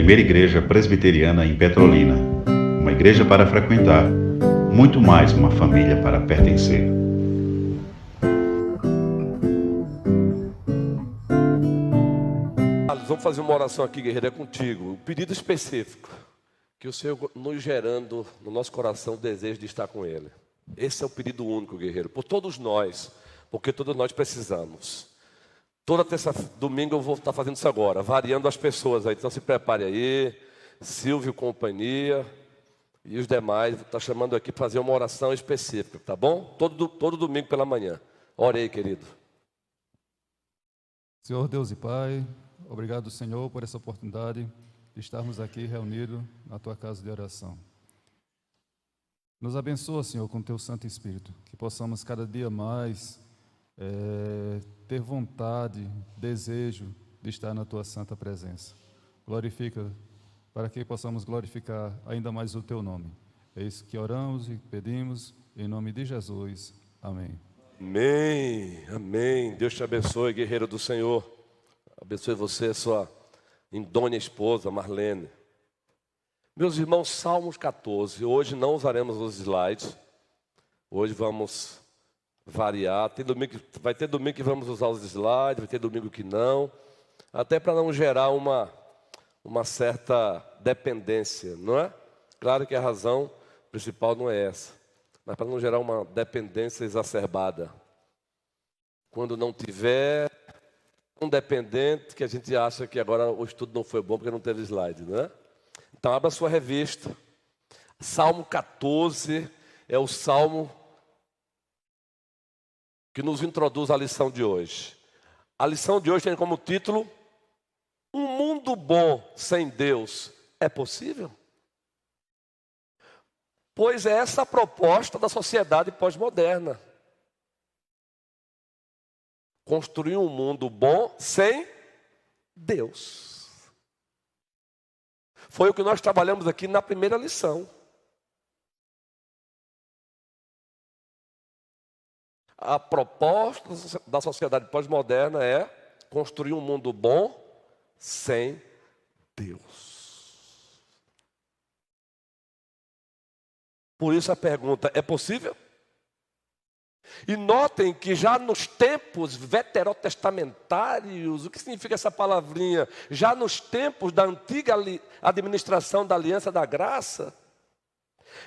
primeira igreja presbiteriana em Petrolina. Uma igreja para frequentar, muito mais uma família para pertencer. Vamos fazer uma oração aqui, guerreiro, é contigo. Um pedido específico. Que o Senhor nos gerando no nosso coração o desejo de estar com Ele. Esse é o pedido único, guerreiro. Por todos nós. Porque todos nós precisamos. Toda domingo eu vou estar fazendo isso agora. Variando as pessoas aí. Então se prepare aí. Silvio, companhia. E os demais. Vou estar chamando aqui para fazer uma oração específica. Tá bom? Todo domingo pela manhã. Ore aí, querido. Senhor Deus e Pai, obrigado, Senhor, por essa oportunidade de estarmos aqui reunidos na Tua casa de oração. Nos abençoa, Senhor, com Teu Santo Espírito, que possamos cada dia mais ter vontade, desejo de estar na Tua santa presença. Glorifica, para que possamos glorificar ainda mais o Teu nome. É isso que oramos e pedimos, em nome de Jesus. Amém. Amém, amém. Deus te abençoe, guerreiro do Senhor. Abençoe você, sua indônea esposa, Marlene. Meus irmãos, Salmos 14. Hoje não usaremos os slides. Hoje vamos variar. Vai ter domingo que vamos usar os slides, vai ter domingo que não. Até para não gerar uma certa dependência, não é? Claro que a razão principal não é essa. Mas para não gerar uma dependência exacerbada. Quando não tiver um dependente que a gente acha que agora o estudo não foi bom porque não teve slide, né? Então abra a sua revista. Salmo 14 é o salmo que nos introduz à lição de hoje. A lição de hoje tem como título: um mundo bom sem Deus é possível? Pois é essa a proposta da sociedade pós-moderna. Construir um mundo bom sem Deus. Foi o que nós trabalhamos aqui na primeira lição. A proposta da sociedade pós-moderna é construir um mundo bom sem Deus. Por isso a pergunta, é possível? E notem que já nos tempos veterotestamentários, o que significa essa palavrinha? Já nos tempos da antiga administração da Aliança da Graça,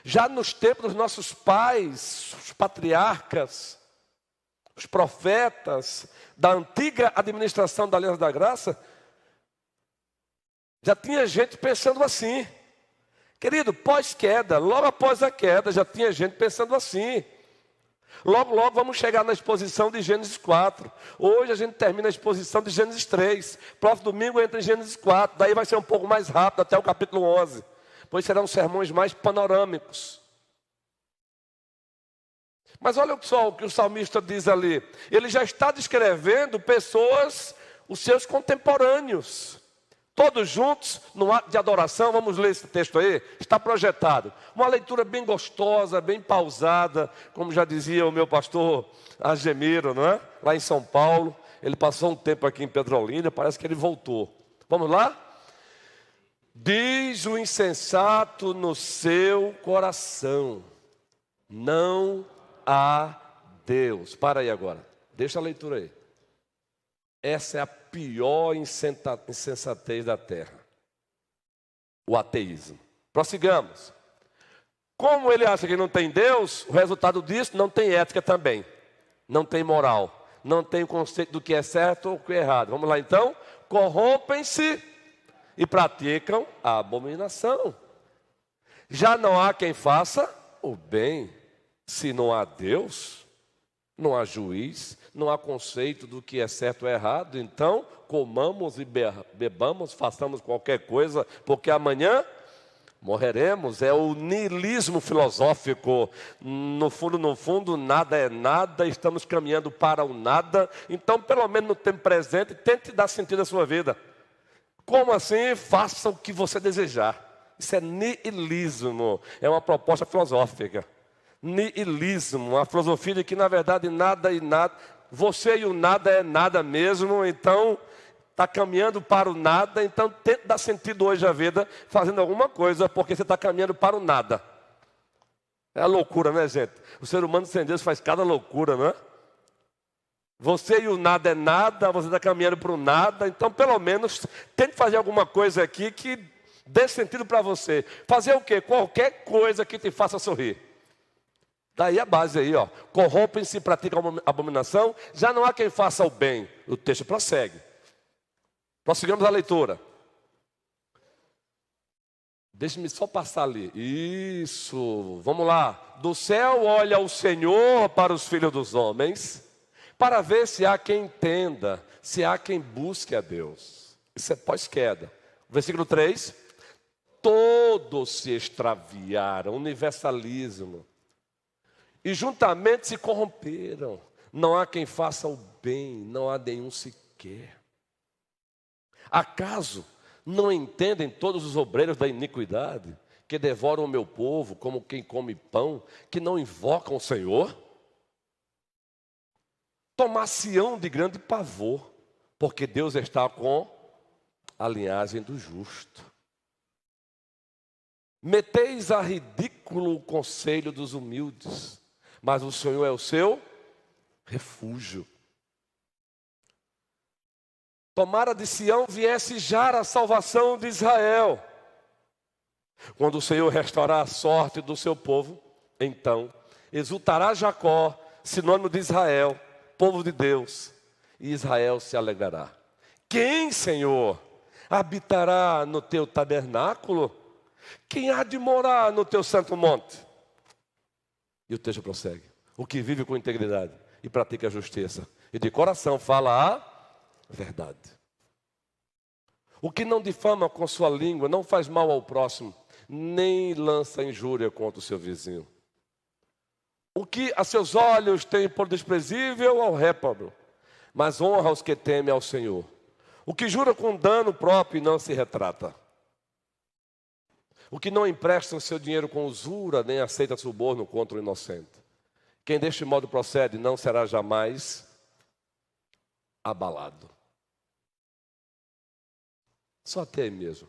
já nos tempos dos nossos pais, os patriarcas, os profetas, da antiga administração da Aliança da Graça, já tinha gente pensando assim. Querido, pós-queda, logo após a queda, já tinha gente pensando assim. Logo vamos chegar na exposição de Gênesis 4. Hoje a gente termina a exposição de Gênesis 3. Próximo domingo entra em Gênesis 4. Daí vai ser um pouco mais rápido, até o capítulo 11. Pois serão sermões mais panorâmicos. Mas olha só o que o salmista diz ali. Ele já está descrevendo pessoas, os seus contemporâneos. Todos juntos, no ato de adoração, vamos ler esse texto aí, está projetado. Uma leitura bem gostosa, bem pausada, como já dizia o meu pastor Argemiro, não é? Lá em São Paulo. Ele passou um tempo aqui em Petrolina, parece que ele voltou. Vamos lá? Diz o insensato no seu coração, não há Deus. Para aí agora, deixa a leitura aí. Essa é a pior insensatez da terra. O ateísmo. Prossigamos. Como ele acha que não tem Deus, o resultado disso não tem ética também. Não tem moral. Não tem o conceito do que é certo ou o que é errado. Vamos lá então. Corrompem-se e praticam a abominação. Já não há quem faça o bem. Se não há Deus, não há juiz, não há conceito do que é certo ou errado. Então, comamos e bebamos, façamos qualquer coisa, porque amanhã morreremos. É o niilismo filosófico. No fundo, nada é nada, estamos caminhando para o nada. Então, pelo menos no tempo presente, tente dar sentido à sua vida. Como assim? Faça o que você desejar. Isso é niilismo, é uma proposta filosófica. Niilismo, a filosofia de que na verdade nada e nada, você e o nada é nada mesmo, então está caminhando para o nada, então tente dar sentido hoje à vida fazendo alguma coisa, porque você está caminhando para o nada. É a loucura, né, gente? O ser humano sem Deus faz cada loucura, não é? Você e o nada é nada, você está caminhando para o nada, então pelo menos tente fazer alguma coisa aqui que dê sentido para você. Fazer o quê? Qualquer coisa que te faça sorrir. Daí a base aí, ó. Corrompem-se e praticam abominação, já não há quem faça o bem. O texto prossegue. Prossigamos a leitura. Deixe-me só passar ali. Isso, vamos lá. Do céu olha o Senhor para os filhos dos homens, para ver se há quem entenda, se há quem busque a Deus. Isso é pós-queda. Versículo 3. Todos se extraviaram, universalismo, e juntamente se corromperam. Não há quem faça o bem, não há nenhum sequer. Acaso não entendem todos os obreiros da iniquidade, que devoram o meu povo como quem come pão, que não invocam o Senhor? Tomar-se-ão de grande pavor, porque Deus está com a linhagem do justo. Meteis a ridículo o conselho dos humildes, mas o Senhor é o seu refúgio. Tomara de Sião viesse já a salvação de Israel. Quando o Senhor restaurar a sorte do seu povo, então exultará Jacó, sinônimo de Israel, povo de Deus, e Israel se alegrará. Quem, Senhor, habitará no teu tabernáculo? Quem há de morar no teu santo monte? E o texto prossegue. O que vive com integridade e pratica a justiça, e de coração fala a verdade. O que não difama com sua língua, não faz mal ao próximo, nem lança injúria contra o seu vizinho. O que a seus olhos tem por desprezível ao réprobo, mas honra os que temem ao Senhor. O que jura com dano próprio e não se retrata. O que não empresta o seu dinheiro com usura, nem aceita suborno contra o inocente. Quem deste modo procede não será jamais abalado. Só até aí mesmo.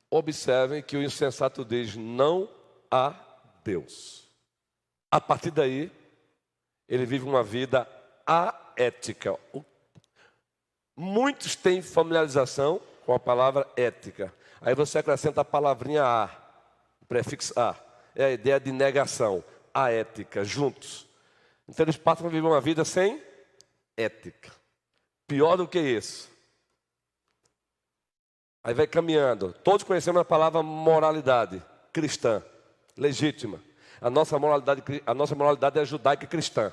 Observem que o insensato diz: não há Deus. A partir daí, ele vive uma vida aética. Muitos têm familiarização com a palavra ética. Aí você acrescenta a palavrinha a, o prefixo a. É a ideia de negação, a ética, juntos. Então eles passam a viver uma vida sem ética. Pior do que isso. Aí vai caminhando. Todos conhecemos a palavra moralidade cristã, legítima. A nossa moralidade é judaica e cristã.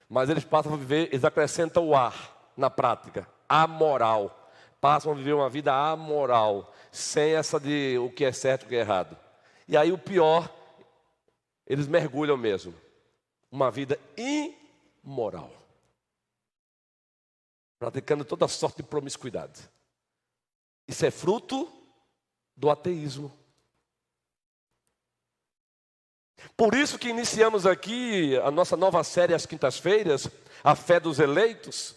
Mas eles passam a viver, eles acrescentam o ar na prática, amoral. Passam a viver uma vida amoral, sem essa de o que é certo e o que é errado. E aí o pior, eles mergulham mesmo. Uma vida imoral. Praticando toda sorte de promiscuidade. Isso é fruto do ateísmo. Por isso que iniciamos aqui a nossa nova série às quintas-feiras, a fé dos eleitos.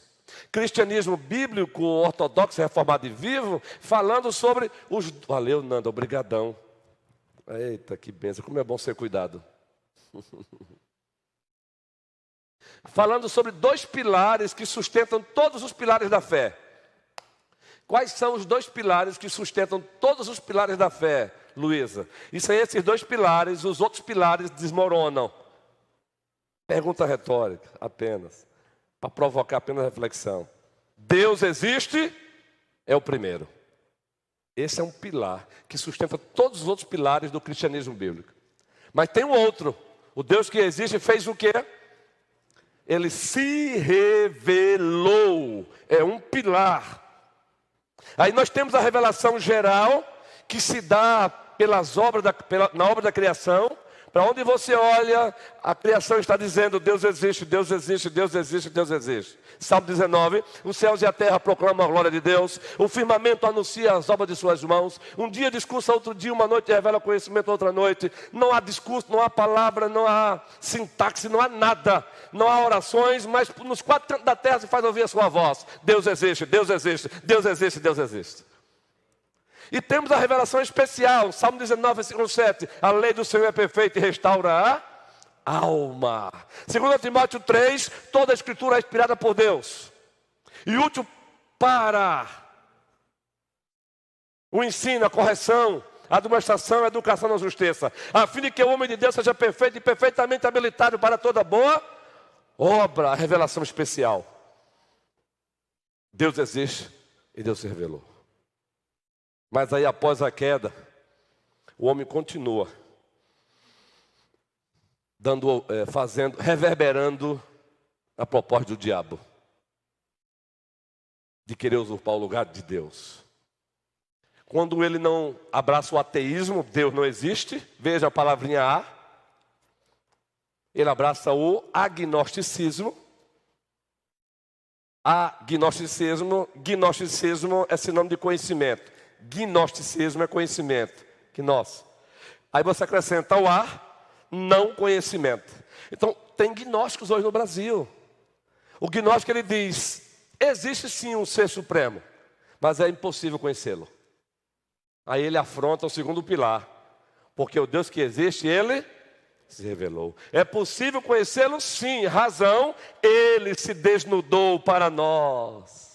Cristianismo bíblico, ortodoxo, reformado e vivo, falando sobre os... Valeu, Nanda, obrigadão. Eita, que benção, como é bom ser cuidado. Falando sobre dois pilares que sustentam todos os pilares da fé. Quais são os dois pilares que sustentam todos os pilares da fé, Luísa? E sem esses dois pilares, os outros pilares desmoronam. Pergunta retórica, apenas. Para provocar apenas reflexão. Deus existe, é o primeiro. Esse é um pilar que sustenta todos os outros pilares do cristianismo bíblico. Mas tem um outro. O Deus que existe fez o quê? Ele se revelou. É um pilar. Aí nós temos a revelação geral que se dá na obra da criação, Para onde você olha, a criação está dizendo: Deus existe, Deus existe, Deus existe, Deus existe. Salmo 19, os céus e a terra proclamam a glória de Deus, o firmamento anuncia as obras de suas mãos, um dia discursa outro dia, uma noite revela conhecimento outra noite. Não há discurso, não há palavra, não há sintaxe, não há nada, não há orações, mas nos quatro cantos da terra se faz ouvir a sua voz: Deus existe, Deus existe, Deus existe, Deus existe. E temos a revelação especial, Salmo 19, versículo 7. A lei do Senhor é perfeita e restaura a alma. 2 Timóteo 3, toda a escritura é inspirada por Deus e útil para o ensino, a correção, a admoestação, a educação na justiça, a fim de que o homem de Deus seja perfeito e perfeitamente habilitado para toda boa obra. A revelação especial. Deus existe e Deus se revelou. Mas aí, após a queda, o homem continua reverberando a proposta do diabo de querer usurpar o lugar de Deus. Quando ele não abraça o ateísmo, Deus não existe, veja a palavrinha A. Ele abraça o agnosticismo. Gnosticismo é sinônimo de conhecimento. Gnosticismo é conhecimento. Gnós. Aí você acrescenta o A, não conhecimento. Então, tem gnósticos hoje no Brasil. O gnóstico, ele diz: existe sim um ser supremo, mas é impossível conhecê-lo. Aí ele afronta o segundo pilar, porque o Deus que existe, ele se revelou. É possível conhecê-lo? Sim, razão, ele se desnudou para nós.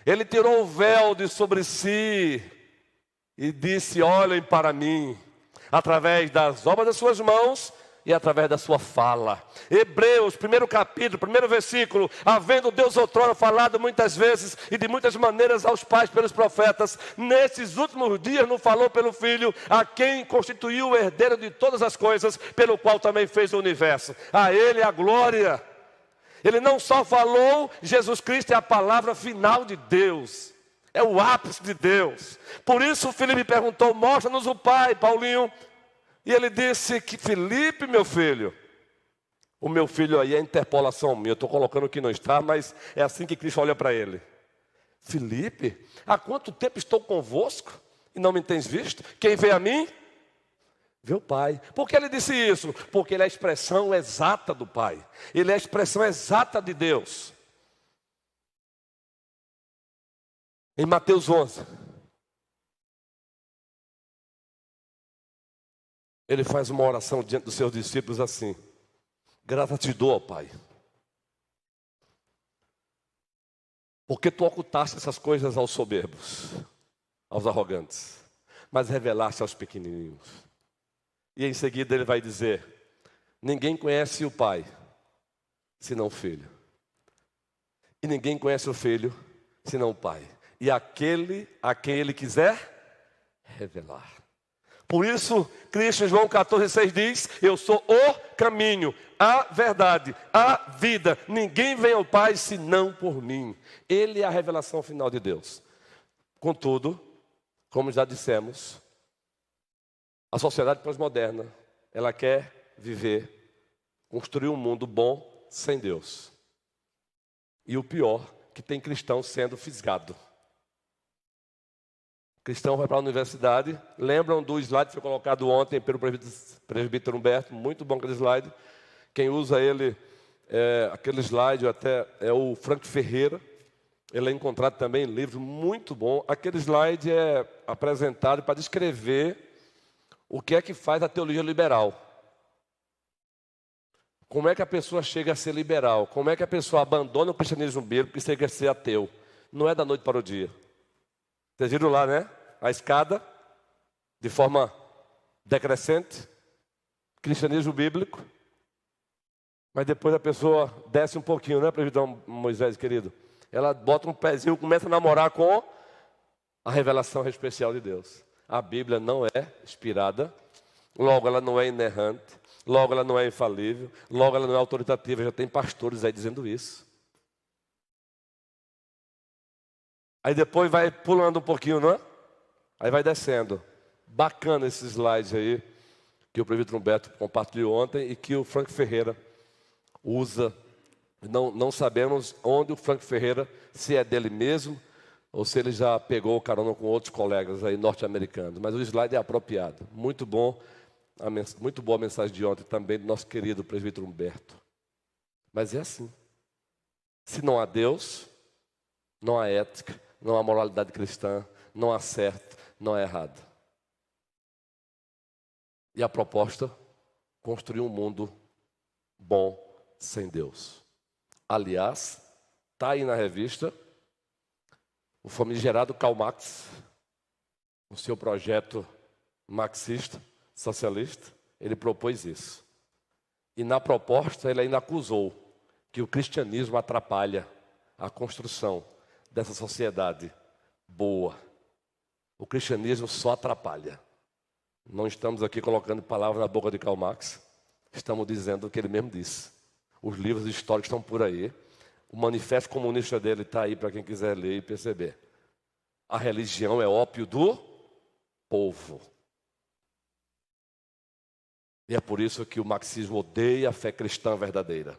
Ele tirou o véu de sobre si e disse: olhem para mim, através das obras das suas mãos e através da sua fala. Hebreus, 1º capítulo, 1º versículo: havendo Deus outrora falado muitas vezes e de muitas maneiras aos pais pelos profetas, nesses últimos dias não falou pelo Filho, a quem constituiu o herdeiro de todas as coisas, pelo qual também fez o universo. A ele a glória. Ele não só falou, Jesus Cristo é a palavra final de Deus, é o ápice de Deus. Por isso o Filipe perguntou: mostra-nos o Pai, Paulinho. E ele disse que: Filipe, meu filho. O meu filho aí é interpolação minha, eu estou colocando que não está, mas é assim que Cristo olha para ele. Filipe, há quanto tempo estou convosco e não me tens visto? Quem vê a mim, vê o Pai. Por que ele disse isso? Porque ele é a expressão exata do Pai. Ele é a expressão exata de Deus. Em Mateus 11, ele faz uma oração diante dos seus discípulos assim: graças te dou, ó Pai, porque tu ocultaste essas coisas aos soberbos, aos arrogantes, mas revelaste aos pequenininhos. E em seguida ele vai dizer: ninguém conhece o Pai senão o Filho, e ninguém conhece o Filho senão o Pai, e aquele a quem ele quiser revelar. Por isso, Cristo em João 14,6 diz: eu sou o caminho, a verdade, a vida. Ninguém vem ao Pai senão por mim. Ele é a revelação final de Deus. Contudo, como já dissemos, a sociedade pós-moderna, ela quer viver, construir um mundo bom sem Deus. E o pior, que tem cristão sendo fisgado. Cristão vai para a universidade. Lembram do slide que foi colocado ontem pelo presbítero Humberto? Muito bom aquele slide. Quem usa ele, aquele slide até é o Franco Ferreira. Ele é encontrado também em livros, muito bom. Aquele slide é apresentado para descrever o que é que faz a teologia liberal. Como é que a pessoa chega a ser liberal? Como é que a pessoa abandona o cristianismo bíblico e chega a ser ateu? Não é da noite para o dia. Vocês viram lá, né? A escada, de forma decrescente, cristianismo bíblico. Mas depois a pessoa desce um pouquinho, né, presbítero Moisés, querido? Ela bota um pezinho, começa a namorar com a revelação especial de Deus. A Bíblia não é inspirada, logo ela não é inerrante, logo ela não é infalível, logo ela não é autoritativa. Já tem pastores aí dizendo isso. Aí depois vai pulando um pouquinho, não é? Aí vai descendo. Bacana esse slide aí, que o presbítero Humberto compartilhou ontem e que o Frank Ferreira usa. Não sabemos onde o Frank Ferreira, se é dele mesmo, ou se ele já pegou carona com outros colegas aí norte-americanos. Mas o slide é apropriado. Muito bom, muito boa a mensagem de ontem também do nosso querido presbítero Humberto. Mas é assim. Se não há Deus, não há ética, não há moralidade cristã, não há certo, não há errado. E a proposta, construir um mundo bom sem Deus. Aliás, está aí na revista, o famigerado Karl Marx, o seu projeto marxista, socialista, ele propôs isso. E na proposta ele ainda acusou que o cristianismo atrapalha a construção dessa sociedade boa. O cristianismo só atrapalha. Não estamos aqui colocando palavras na boca de Karl Marx, estamos dizendo o que ele mesmo disse. Os livros históricos estão por aí. O manifesto comunista dele está aí para quem quiser ler e perceber. A religião é ópio do povo. E é por isso que o marxismo odeia a fé cristã verdadeira.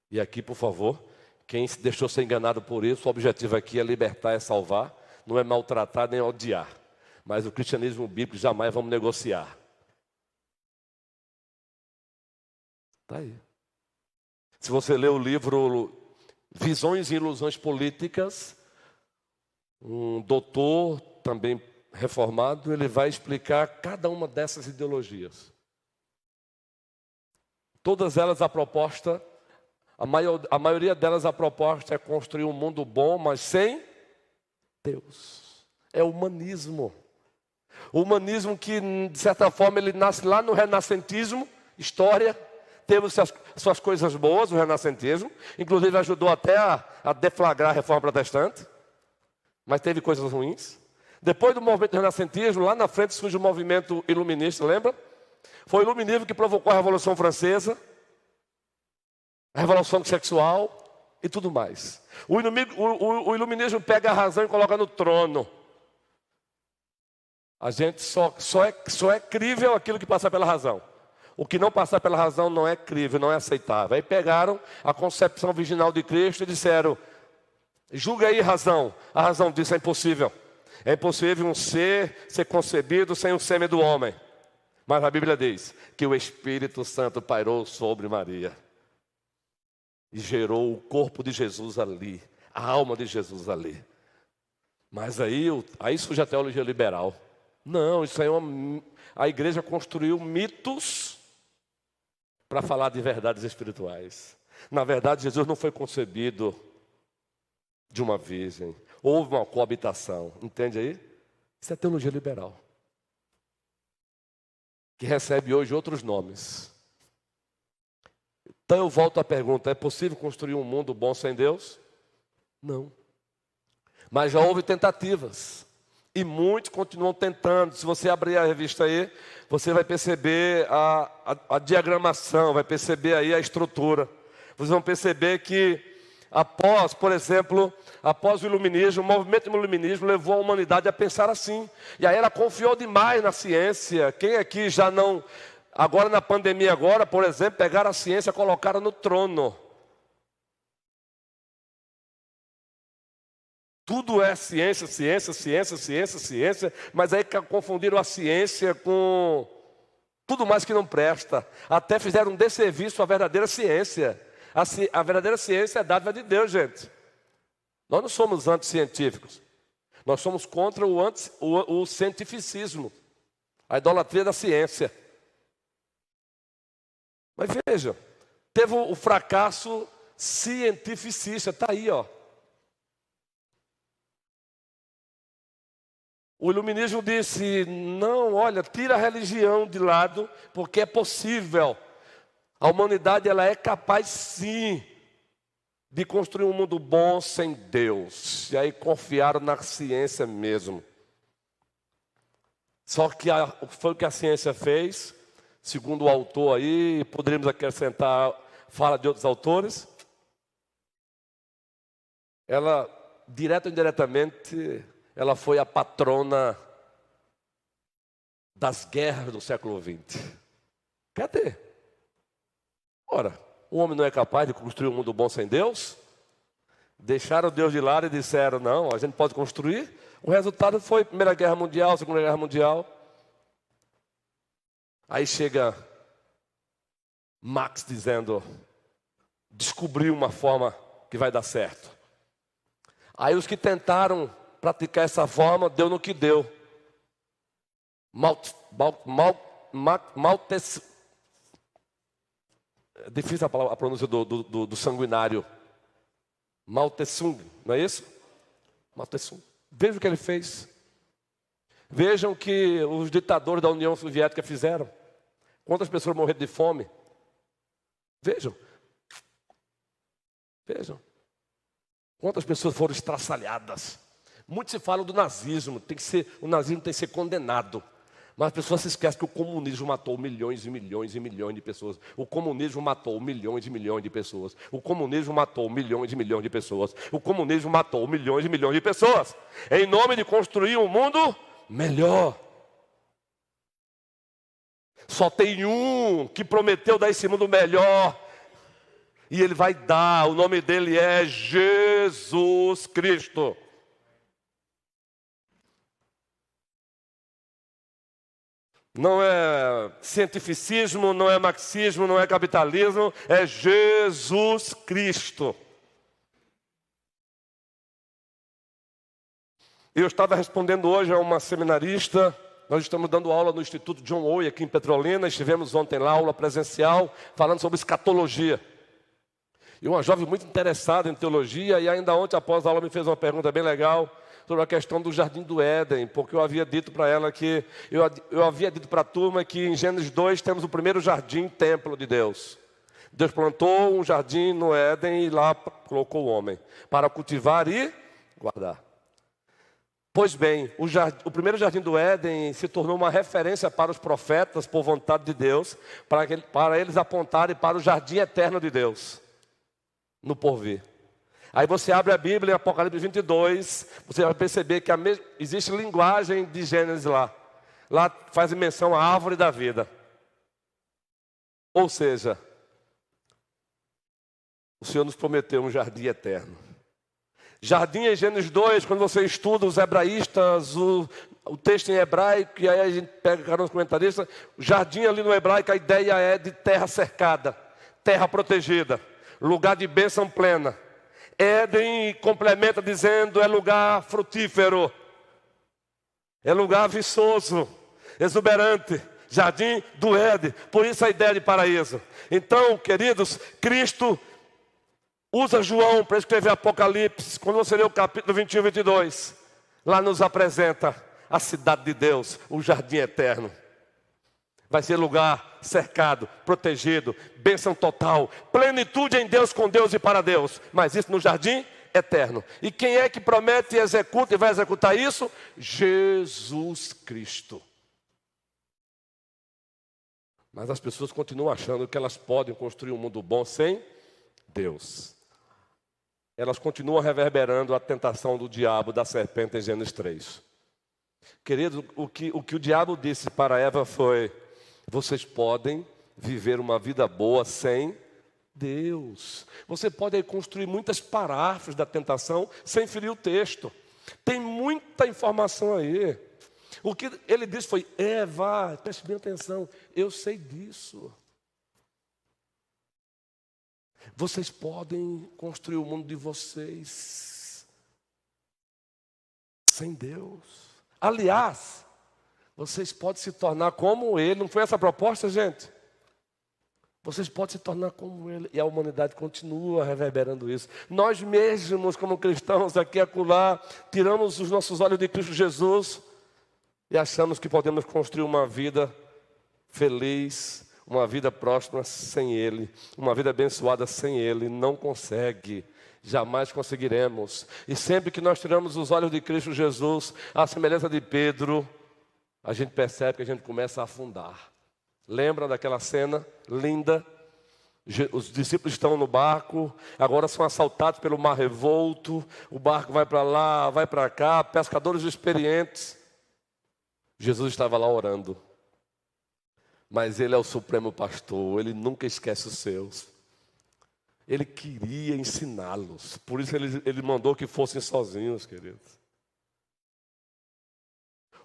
E aqui, por favor, quem se deixou ser enganado por isso, o objetivo aqui é libertar, é salvar, não é maltratar nem odiar. Mas o cristianismo bíblico jamais vamos negociar. Está aí. Se você ler o livro Visões e Ilusões Políticas, um doutor, também reformado, ele vai explicar cada uma dessas ideologias. Todas elas a proposta, a maioria delas a proposta é construir um mundo bom, mas sem Deus. É o humanismo. O humanismo que, de certa forma, ele nasce lá no renascentismo, história, teve suas coisas boas, o renascentismo, inclusive ajudou até a deflagrar a reforma protestante, mas teve coisas ruins. Depois do movimento do renascentismo, lá na frente surge o movimento iluminista, lembra? Foi o iluminismo que provocou a Revolução Francesa, a Revolução Sexual e tudo mais. O iluminismo pega a razão e coloca no trono. A gente só é crível aquilo que passa pela razão. O que não passar pela razão não é crível, não é aceitável. Aí pegaram a concepção virginal de Cristo e disseram: julga aí, razão. A razão disse: é impossível. É impossível um ser concebido sem o sêmen do homem. Mas a Bíblia diz que o Espírito Santo pairou sobre Maria e gerou o corpo de Jesus ali, a alma de Jesus ali. Mas aí surge a teologia liberal. Não, isso aí a igreja construiu mitos para falar de verdades espirituais. Na verdade, Jesus não foi concebido de uma virgem. Houve uma coabitação. Entende aí? Isso é teologia liberal, que recebe hoje outros nomes. Então eu volto à pergunta: é possível construir um mundo bom sem Deus? Não. Mas já houve tentativas. E muitos continuam tentando. Se você abrir a revista aí, você vai perceber a diagramação, vai perceber aí a estrutura. Vocês vão perceber que por exemplo, após o iluminismo, o movimento do iluminismo levou a humanidade a pensar assim. E aí ela confiou demais na ciência. Quem aqui já não... Agora na pandemia, por exemplo, pegaram a ciência e colocaram no trono. Tudo é ciência, ciência, ciência, ciência, ciência, mas aí confundiram a ciência com tudo mais que não presta. Até fizeram um desserviço à verdadeira ciência. A verdadeira ciência é dádiva de Deus, gente. Nós não somos anticientíficos. Nós somos contra o cientificismo, a idolatria da ciência. Mas veja, teve o fracasso cientificista, está aí, ó. O iluminismo disse: não, olha, tira a religião de lado, porque é possível. A humanidade ela é capaz sim de construir um mundo bom sem Deus. E aí confiaram na ciência mesmo. Só que foi o que a ciência fez, segundo o autor aí, poderíamos acrescentar, fala de outros autores. Ela, direta ou indiretamente, ela foi a patrona das guerras do século XX? Cadê? Ora, o homem não é capaz de construir um mundo bom sem Deus? Deixaram Deus de lado e disseram, não, a gente pode construir. O resultado foi Primeira Guerra Mundial, Segunda Guerra Mundial. Aí chega Marx dizendo, descobriu uma forma que vai dar certo. Aí os que tentaram praticar essa forma, deu no que deu. É difícil a pronúncia do sanguinário. Mao Tse-tung, não é isso? Mao Tse-tung. Vejam o que ele fez. Vejam o que os ditadores da União Soviética fizeram. Quantas pessoas morreram de fome? Vejam. Vejam. Quantas pessoas foram estraçalhadas. Muito se fala do nazismo. O nazismo tem que ser condenado. Mas as pessoas se esquecem que o comunismo matou milhões e milhões e milhões de pessoas. O comunismo matou milhões e milhões de pessoas. O comunismo matou milhões e milhões de pessoas. O comunismo matou milhões e milhões de pessoas. Em nome de construir um mundo melhor. Só tem um que prometeu dar esse mundo melhor. E ele vai dar. O nome dele é Jesus Cristo. Não é cientificismo, não é marxismo, não é capitalismo, é Jesus Cristo. Eu estava respondendo hoje a uma seminarista, nós estamos dando aula no Instituto John Owen aqui em Petrolina, estivemos ontem lá, aula presencial, falando sobre escatologia. E uma jovem muito interessada em teologia, e ainda ontem após a aula me fez uma pergunta bem legal, sobre a questão do Jardim do Éden, porque eu havia dito para ela que, eu havia dito para a turma que em Gênesis 2 temos o primeiro jardim, templo de Deus. Deus plantou um jardim no Éden e lá colocou o homem, para cultivar e guardar. Pois bem, o primeiro jardim do Éden se tornou uma referência para os profetas, por vontade de Deus, para eles apontarem para o jardim eterno de Deus, no porvir. Aí você abre a Bíblia em Apocalipse 22, você vai perceber que existe linguagem de Gênesis lá. Lá faz menção à árvore da vida. Ou seja, o Senhor nos prometeu um jardim eterno. Jardim em Gênesis 2, quando você estuda os hebraístas, o texto em hebraico, e aí a gente pega nos comentaristas, o jardim ali no hebraico, a ideia é de terra cercada, terra protegida, lugar de bênção plena. Éden complementa dizendo, é lugar frutífero, é lugar viçoso, exuberante, jardim do Éden, por isso a ideia de paraíso. Então, queridos, Cristo usa João para escrever Apocalipse, quando você lê o capítulo 21 e 22, lá nos apresenta a cidade de Deus, o jardim eterno. Vai ser lugar cercado, protegido, bênção total, plenitude em Deus, com Deus e para Deus. Mas isso no jardim eterno. E quem é que promete e executa e vai executar isso? Jesus Cristo. Mas as pessoas continuam achando que elas podem construir um mundo bom sem Deus. Elas continuam reverberando a tentação do diabo, da serpente em Gênesis 3. Queridos, o que o diabo disse para Eva foi: vocês podem viver uma vida boa sem Deus. Você pode aí construir muitas paráfrases da tentação sem ferir o texto. Tem muita informação aí. O que ele disse foi: Eva, preste bem atenção, eu sei disso. Vocês podem construir o mundo de vocês sem Deus. Aliás, vocês podem se tornar como Ele. Não foi essa a proposta, gente? Vocês podem se tornar como Ele. E a humanidade continua reverberando isso. Nós mesmos, como cristãos aqui e acolá, tiramos os nossos olhos de Cristo Jesus e achamos que podemos construir uma vida feliz, uma vida próspera sem Ele, uma vida abençoada sem Ele. Não consegue. Jamais conseguiremos. E sempre que nós tiramos os olhos de Cristo Jesus, à semelhança de Pedro, a gente percebe que a gente começa a afundar. Lembra daquela cena linda? Os discípulos estão no barco, agora são assaltados pelo mar revolto, o barco vai para lá, vai para cá, pescadores experientes. Jesus estava lá orando. Mas Ele é o supremo pastor, Ele nunca esquece os seus. Ele queria ensiná-los, por isso ele mandou que fossem sozinhos, queridos.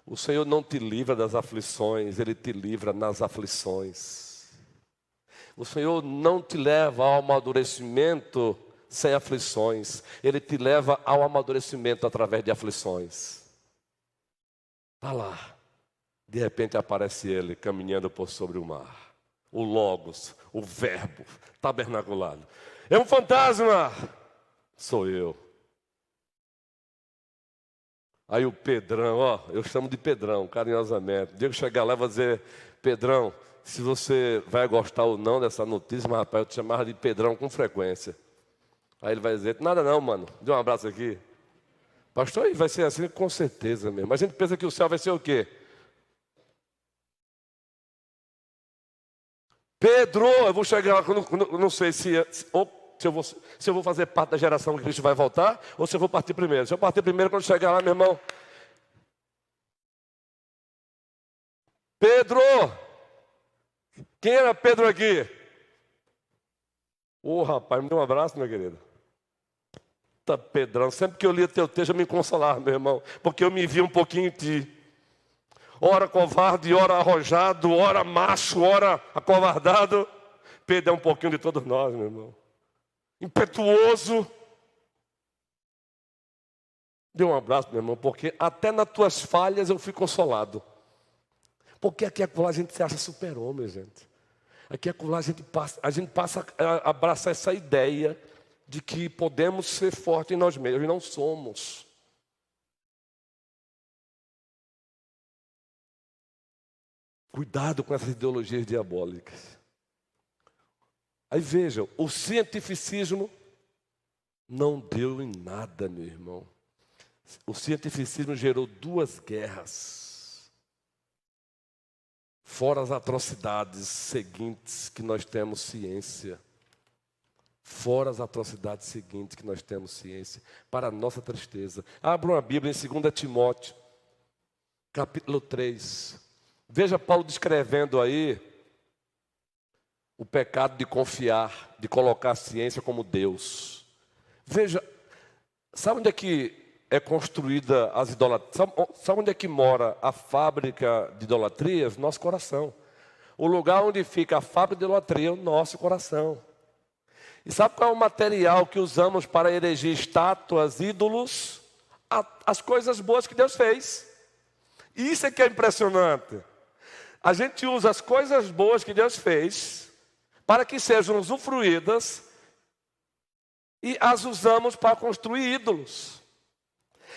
O Senhor não te livra das aflições, Ele te livra nas aflições. O Senhor não te leva ao amadurecimento sem aflições, Ele te leva ao amadurecimento através de aflições. Está lá, de repente aparece Ele caminhando por sobre o mar. O Logos, o Verbo, tabernaculado. É um fantasma, sou eu. Aí o Pedrão, eu chamo de Pedrão, carinhosamente. O dia que eu chegar lá, eu vou dizer, Pedrão, se você vai gostar ou não dessa notícia, mas rapaz, eu te chamava de Pedrão com frequência. Aí ele vai dizer, nada não, mano, dê um abraço aqui. Pastor, aí vai ser assim com certeza mesmo. Mas a gente pensa que o céu vai ser o quê? Pedro, eu vou chegar lá, não sei se eu vou fazer parte da geração que Cristo vai voltar, ou se eu vou partir primeiro. Se eu partir primeiro, quando chegar lá, meu irmão. Pedro! Quem era Pedro aqui? Rapaz, me dê um abraço, meu querido. Tá, Pedrão, sempre que eu lia teu texto, eu me consolava, meu irmão, porque eu me via um pouquinho em ti. Ora covarde, ora arrojado, ora macho, ora acovardado. Pedro é um pouquinho de todos nós, meu irmão. Impetuoso. Dê um abraço, meu irmão, porque até nas tuas falhas eu fui consolado. Porque aqui a gente se acha super-homem, gente. Aqui a gente passa a abraçar essa ideia de que podemos ser fortes em nós mesmos, e não somos. Cuidado com essas ideologias diabólicas. Aí vejam, o cientificismo não deu em nada, meu irmão. O cientificismo gerou 2 guerras. Fora as atrocidades seguintes que nós temos ciência. Fora as atrocidades seguintes que nós temos ciência. Para a nossa tristeza. Abram a Bíblia em 2 Timóteo, capítulo 3. Veja Paulo descrevendo aí o pecado de confiar, de colocar a ciência como Deus. Veja, sabe onde é que é construída as idolatrias? Sabe onde é que mora a fábrica de idolatrias? Nosso coração. O lugar onde fica a fábrica de idolatria é o nosso coração. E sabe qual é o material que usamos para erigir estátuas, ídolos? As coisas boas que Deus fez. Isso é que é impressionante. A gente usa as coisas boas que Deus fez para que sejam usufruídas e as usamos para construir ídolos.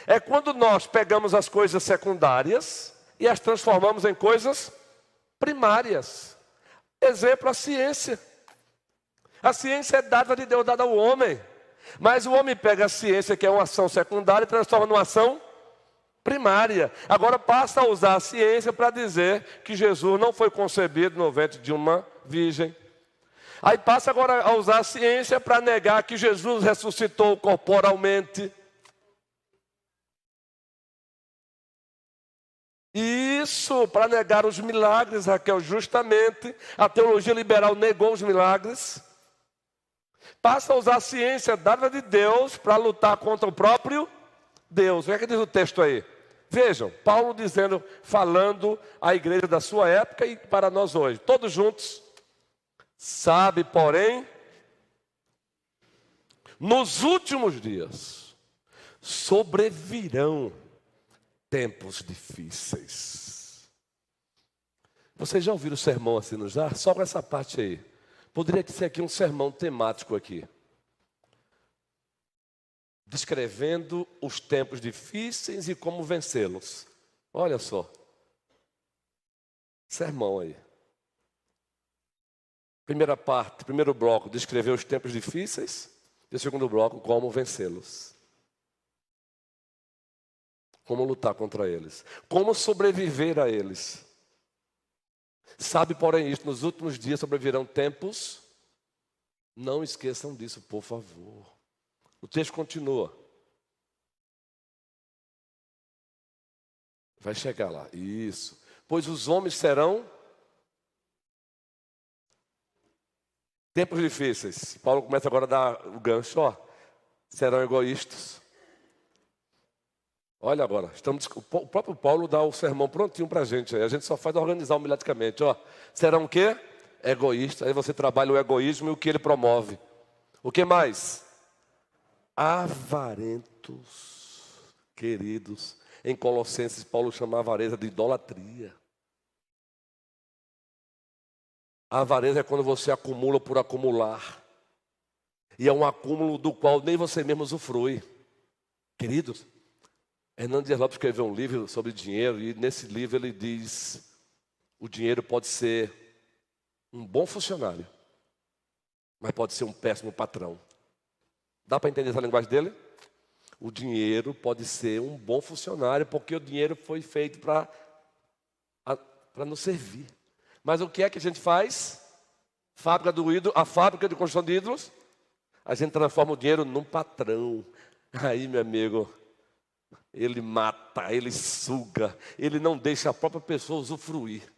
É quando nós pegamos as coisas secundárias e as transformamos em coisas primárias. Exemplo, a ciência. A ciência é dádiva de Deus dada ao homem. Mas o homem pega a ciência, que é uma ação secundária, e transforma numa ação primária. Agora passa a usar a ciência para dizer que Jesus não foi concebido no ventre de uma virgem. Aí passa agora a usar a ciência para negar que Jesus ressuscitou corporalmente. Isso para negar os milagres, Raquel, justamente. A teologia liberal negou os milagres. Passa a usar a ciência dada de Deus para lutar contra o próprio Deus. O que diz o texto aí? Vejam, Paulo dizendo, falando à igreja da sua época e para nós hoje. Todos juntos. Sabe, porém, nos últimos dias sobrevirão tempos difíceis. Vocês já ouviram o sermão assim, não já? Só com essa parte aí. Poderia ser aqui um sermão temático aqui. Descrevendo os tempos difíceis e como vencê-los. Olha só. Sermão aí. Primeira parte, primeiro bloco, descrever os tempos difíceis. E o segundo bloco, como vencê-los. Como lutar contra eles. Como sobreviver a eles. Sabe, porém, isto, nos últimos dias sobrevirão tempos. Não esqueçam disso, por favor. O texto continua. Vai chegar lá. Isso. Pois os homens serão Tempos difíceis. Paulo começa agora a dar o gancho, ó. Serão egoístas. Olha agora, o próprio Paulo dá o sermão prontinho para a gente. A gente só faz organizar humilhaticamente, ó. Serão o quê? Egoístas. Aí você trabalha o egoísmo e o que ele promove. O que mais? Avarentos, queridos. Em Colossenses, Paulo chama a avareza de idolatria. A avareza é quando você acumula por acumular. E é um acúmulo do qual nem você mesmo usufrui. Queridos, Hernando Dias Lopes escreveu um livro sobre dinheiro. E nesse livro ele diz: o dinheiro pode ser um bom funcionário, mas pode ser um péssimo patrão. Dá para entender essa linguagem dele? O dinheiro pode ser um bom funcionário, porque o dinheiro foi feito para nos servir. Mas o que é que a gente faz? A fábrica de construção de ídolos, a gente transforma o dinheiro num patrão. Aí, meu amigo, ele mata, ele suga, ele não deixa a própria pessoa usufruir.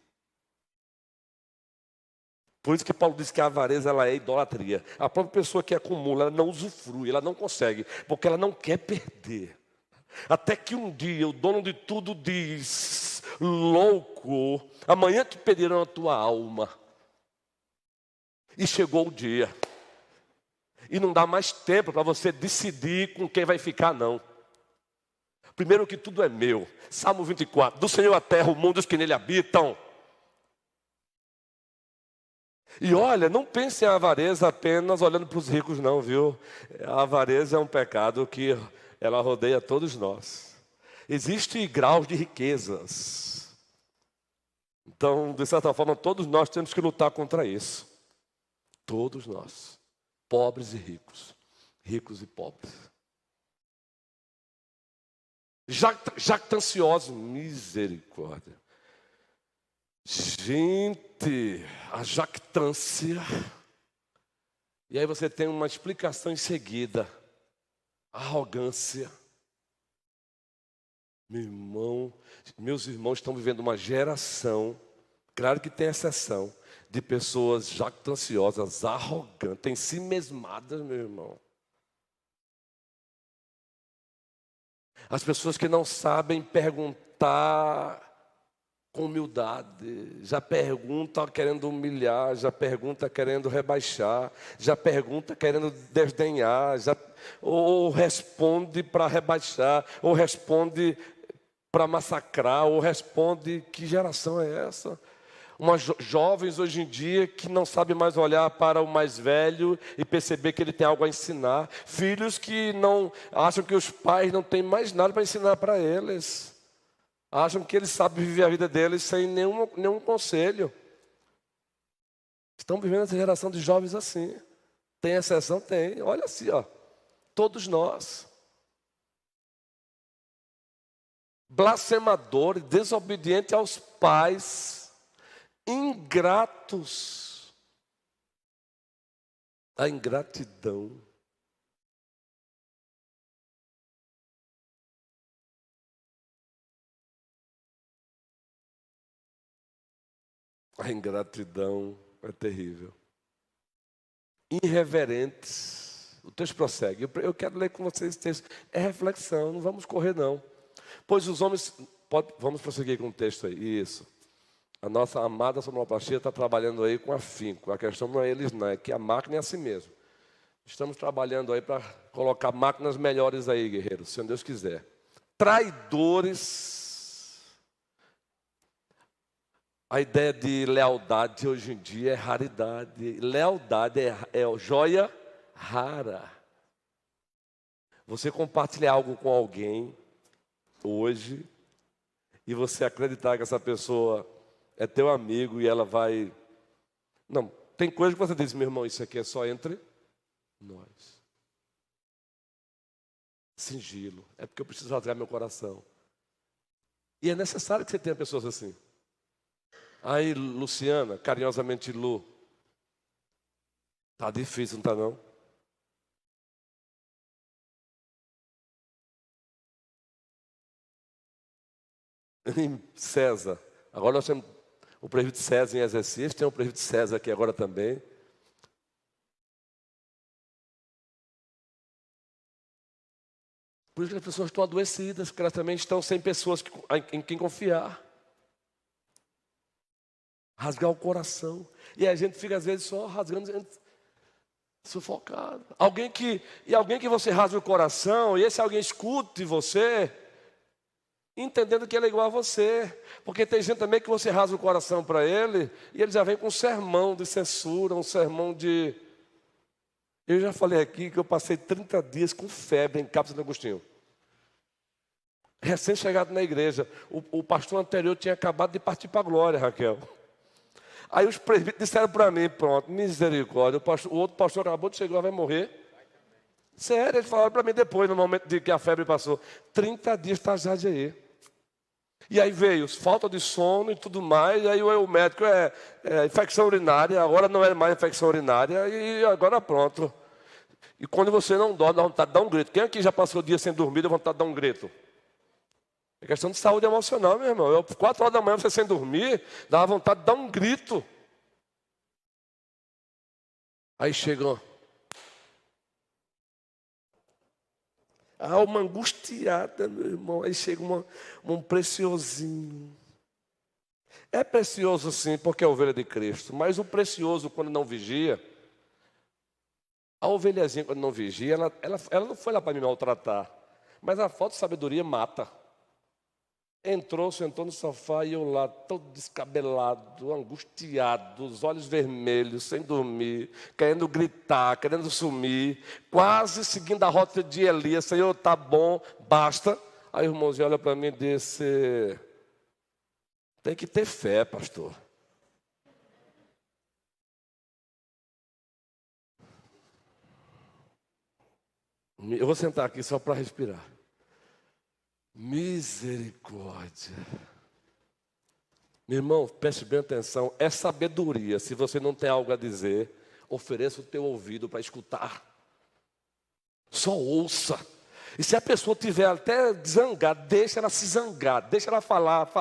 Por isso que Paulo diz que a avareza ela é idolatria. A própria pessoa que acumula, ela não usufrui, ela não consegue, porque ela não quer perder. Até que um dia o dono de tudo diz: louco, amanhã te pedirão a tua alma. E chegou o dia. E não dá mais tempo para você decidir com quem vai ficar, não. Primeiro que tudo é meu. Salmo 24. Do Senhor a terra, o mundo e os que nele habitam. E olha, não pense em avareza apenas olhando para os ricos, não, viu? A avareza é um pecado que ela rodeia todos nós. Existem graus de riquezas. Então, de certa forma, todos nós temos que lutar contra isso. Todos nós. Pobres e ricos. Ricos e pobres. Jactanciosos. Misericórdia. Gente, a jactância. E aí você tem uma explicação em seguida. Arrogância. Meus irmãos estão vivendo uma geração, claro que tem exceção, de pessoas jactanciosas, arrogantes, ensimesmadas, meu irmão. As pessoas que não sabem perguntar com humildade, já pergunta querendo humilhar, já pergunta querendo rebaixar, já pergunta querendo desdenhar, ou responde para rebaixar, ou responde para massacrar, ou responde. Que geração é essa? Jovens hoje em dia que não sabem mais olhar para o mais velho e perceber que ele tem algo a ensinar. Filhos que não acham que os pais não têm mais nada para ensinar para eles. Acham que eles sabem viver a vida deles sem nenhum conselho. Estão vivendo essa geração de jovens assim. Tem exceção? Tem. Olha assim, ó. Todos nós. Blasfemadores, desobedientes aos pais, ingratos. A ingratidão. A ingratidão é terrível. Irreverentes. O texto prossegue. Eu quero ler com vocês esse texto. É reflexão, não vamos correr não. Pois os homens... Vamos prosseguir com o texto aí. Isso. A nossa amada sonoplastia está trabalhando aí com afinco. A questão não é eles não, é que a máquina é assim mesmo. Estamos trabalhando aí para colocar máquinas melhores aí, guerreiros, se Deus quiser. Traidores... A ideia de lealdade hoje em dia é raridade. Lealdade é joia rara. Você compartilhar algo com alguém hoje e você acreditar que essa pessoa é teu amigo e ela vai... Não, tem coisa que você diz, meu irmão, isso aqui é só entre nós. Sigilo. É porque eu preciso rasgar meu coração. E é necessário que você tenha pessoas assim. Aí, Luciana, carinhosamente Lu. Tá difícil, não tá não? César. Agora nós temos o presbítero César em exercício, tem o presbítero César aqui agora também. Por isso que as pessoas estão adoecidas, porque elas também estão sem pessoas em quem confiar. Rasgar o coração. E a gente fica às vezes só rasgando, sufocado. Alguém que você rasga o coração, e esse alguém escute você, entendendo que ele é igual a você. Porque tem gente também que você rasga o coração para ele, e ele já vem com um sermão de censura, um sermão de... Eu já falei aqui que eu passei 30 dias com febre em Cápsula de Agostinho. Recém-chegado na igreja. O pastor anterior tinha acabado de partir para a glória, Raquel. Aí os presbíteros disseram para mim, pronto, misericórdia, o outro pastor acabou de chegar, vai morrer. Sério, eles falaram para mim depois, no momento de que a febre passou. 30 dias está já de aí. E aí veio falta de sono e tudo mais, e aí o médico infecção urinária, agora não é mais infecção urinária, e agora pronto. E quando você não dorme, dá vontade de dar um grito. Quem aqui já passou o dia sem dormir, dá vontade de dar um grito? É questão de saúde emocional, meu irmão. 4 horas da manhã, você sem dormir, dá vontade de dar um grito. Aí chegou. A alma angustiada, meu irmão. Aí chega um preciosinho. É precioso sim, porque é a ovelha de Cristo. Mas o precioso, quando não vigia, a ovelhazinha, quando não vigia, ela não foi lá para me maltratar. Mas a falta de sabedoria mata. Entrou, sentou no sofá e eu lá, todo descabelado, angustiado, os olhos vermelhos, sem dormir, querendo gritar, querendo sumir, quase seguindo a rota de Elias. Senhor, tá bom, basta. Aí o irmãozinho olha para mim e disse: tem que ter fé, pastor. Eu vou sentar aqui só para respirar. Misericórdia. Meu irmão, preste bem atenção. É sabedoria. Se você não tem algo a dizer, ofereça o teu ouvido para escutar. Só ouça. E se a pessoa tiver até zangada, deixa ela se zangar. Deixa ela falar.